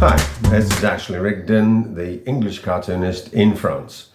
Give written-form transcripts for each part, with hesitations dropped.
Hi, this is Ashley Rigdon, the English cartoonist in France.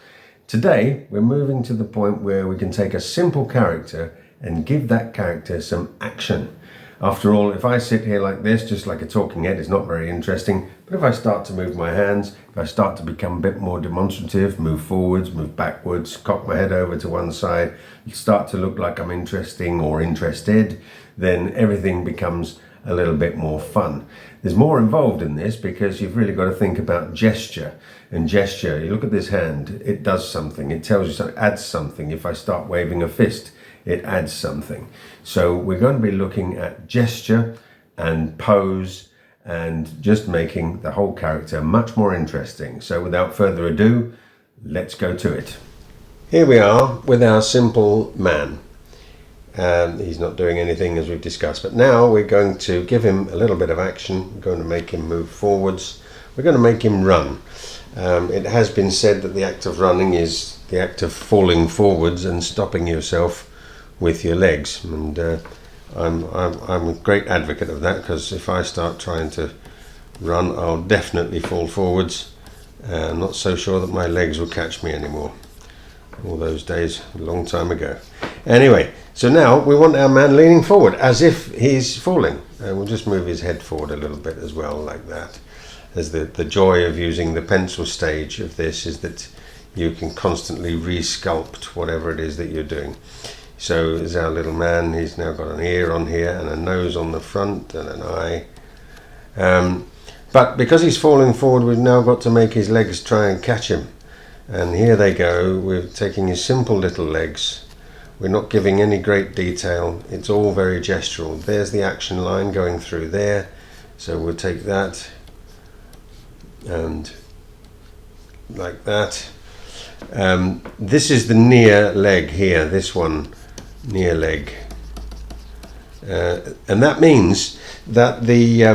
Today we're moving to the point where we can take a simple character and give that character some action. After all, if I sit here like this, just like a talking head, it's not very interesting. But if I start to move my hands, if I start to become a bit more demonstrative, move forwards, move backwards, cock my head over to one side, start to look like I'm interesting or interested, then everything becomes a little bit more fun. There's more involved in this because you've really got to think about gesture. And gesture, you look at this hand, it does something, it tells you something, adds something. If I start waving a fist, it adds something. So we're going to be looking at gesture and pose and just making the whole character much more interesting. So without further ado, let's go to it. Here we are with our simple man. He's not doing anything as we've discussed, but now we're going to give him a little bit of action. We're going to make him move forwards. We're going to make him run. It has been said that the act of running is the act of falling forwards and stopping yourself with your legs, and I'm a great advocate of that, because if I start trying to run, I'll definitely fall forwards. I'm not so sure that my legs will catch me anymore. All those days, a long time ago. Anyway, so now we want our man leaning forward as if he's falling. We'll just move his head forward a little bit as well, like that. As the joy of using the pencil stage of this is that you can constantly resculpt whatever it is that you're doing. So is our little man. He's now got an ear on here and a nose on the front and an eye. But because he's falling forward, we've now got to make his legs try and catch him. And here they go. We're taking his simple little legs. We're not giving any great detail. It's all very gestural. There's the action line going through there. So we'll take that and like that. This is the near leg here, this one, near leg. And that means that the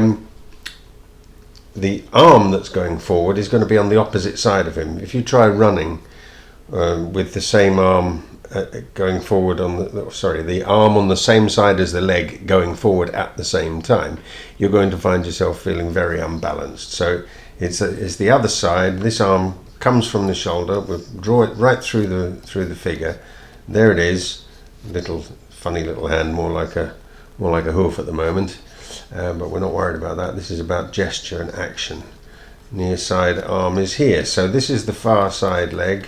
arm that's going forward is going to be on the opposite side of him. If you try running with the same arm going forward on the arm on the same side as the leg going forward at the same time, you're going to find yourself feeling very unbalanced. So it's the other side. This arm comes from the shoulder. We'll draw it right through the figure. There it is. Funny little hand, more like a hoof at the moment. But we're not worried about that. This is about gesture and action. Near side arm is here. So this is the far side leg.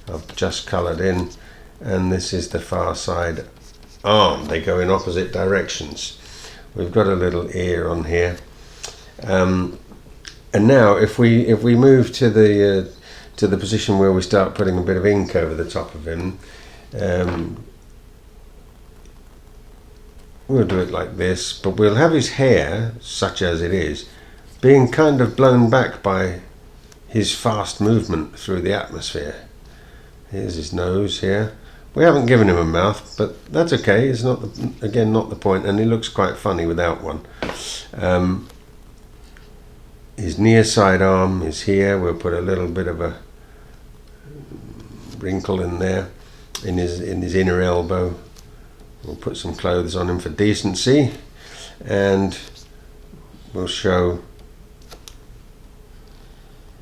I've just coloured in. And this is the far side arm. They go in opposite directions. We've got a little ear on here. And now if we move to the position where we start putting a bit of ink over the top of him, we'll do it like this, but we'll have his hair, such as it is, being kind of blown back by his fast movement through the atmosphere. Here's his nose here. We haven't given him a mouth, but that's okay. It's not the point, and he looks quite funny without one. His near side arm is here. We'll put a little bit of a wrinkle in there, in his inner elbow. We'll put some clothes on him for decency, and we'll show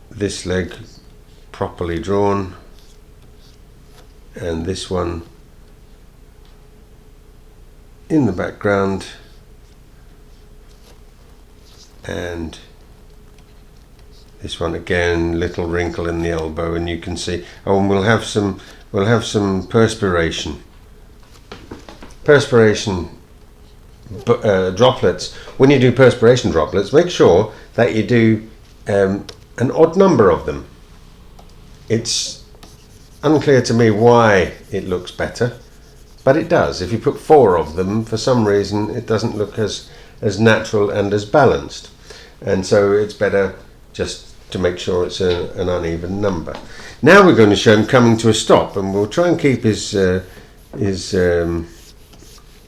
this leg properly drawn, and this one in the background, and this one again, little wrinkle in the elbow, and you can see. Oh, and we'll have some perspiration droplets. When you do perspiration droplets, make sure that you do an odd number of them. It's unclear to me why it looks better, but it does. If you put 4 of them, for some reason it doesn't look as natural and as balanced, and so it's better just to make sure it's an uneven number. Now we're going to show him coming to a stop, and we'll try and keep his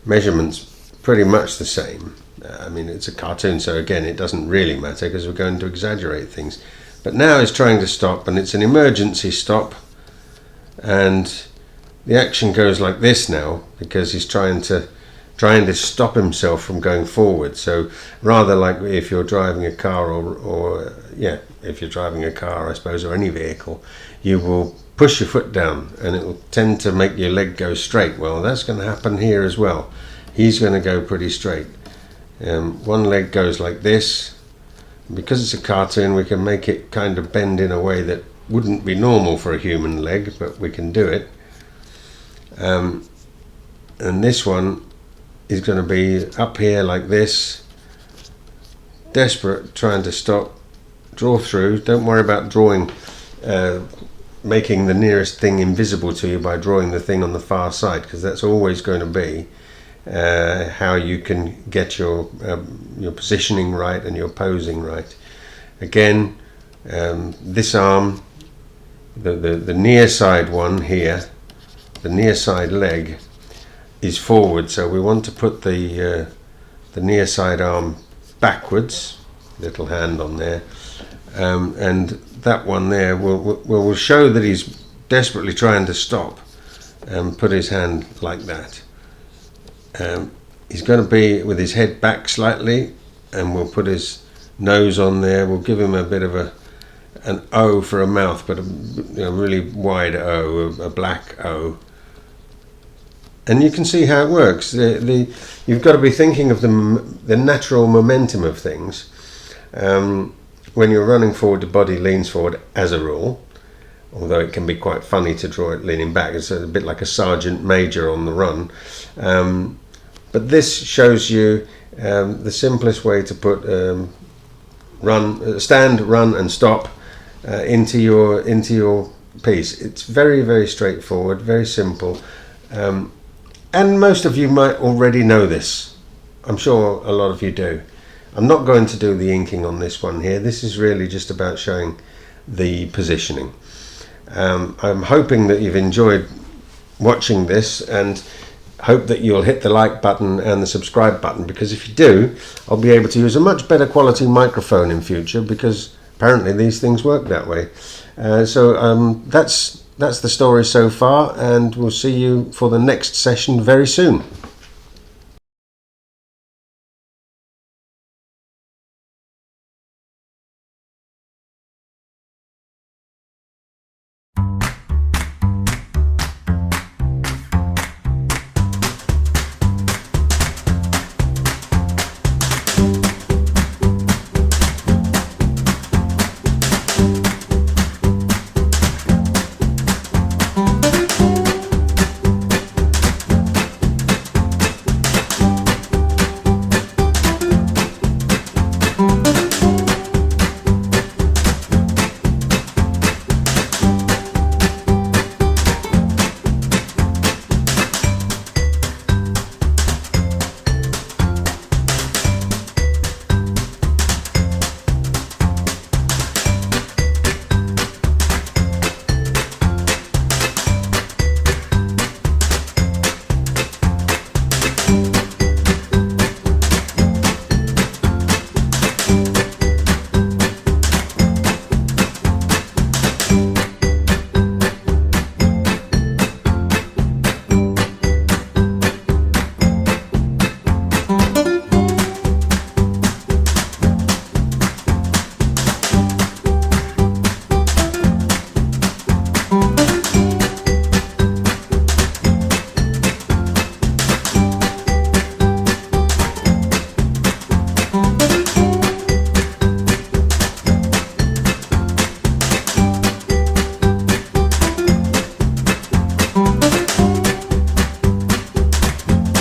measurements pretty much the same. I mean, it's a cartoon, so again it doesn't really matter because we're going to exaggerate things. But now he's trying to stop, and it's an emergency stop, and the action goes like this now, because he's trying to trying to stop himself from going forward. So rather like if you're driving a car or if you're driving a car, I suppose, or any vehicle, you will push your foot down and it will tend to make your leg go straight. Well, that's going to happen here as well. He's going to go pretty straight. One leg goes like this. Because it's a cartoon, we can make it kind of bend in a way that wouldn't be normal for a human leg, but we can do it. And this one is going to be up here like this, desperate, trying to stop, draw through. Don't worry about drawing, making the nearest thing invisible to you by drawing the thing on the far side, because that's always going to be how you can get your positioning right and your posing right. Again, this arm, the near side one here, the near side leg is forward, so we want to put the near side arm backwards, little hand on there, and that one there will show that he's desperately trying to stop, and put his hand like that. He's going to be with his head back slightly, and we'll put his nose on there. We'll give him a bit of an O for a mouth, but a really wide O, a black O. And you can see how it works. You've got to be thinking of the natural momentum of things. When you're running forward, the body leans forward as a rule, although it can be quite funny to draw it leaning back. It's a bit like a sergeant major on the run. But this shows you the simplest way to put stand, run and stop into your piece. It's very, very straightforward, very simple. And most of you might already know this. I'm sure a lot of you do. I'm not going to do the inking on this one here. This is really just about showing the positioning. I'm hoping that you've enjoyed watching this, and hope that you'll hit the like button and the subscribe button, because if you do, I'll be able to use a much better quality microphone in future, because apparently these things work that way. So that's the story so far, and we'll see you for the next session very soon.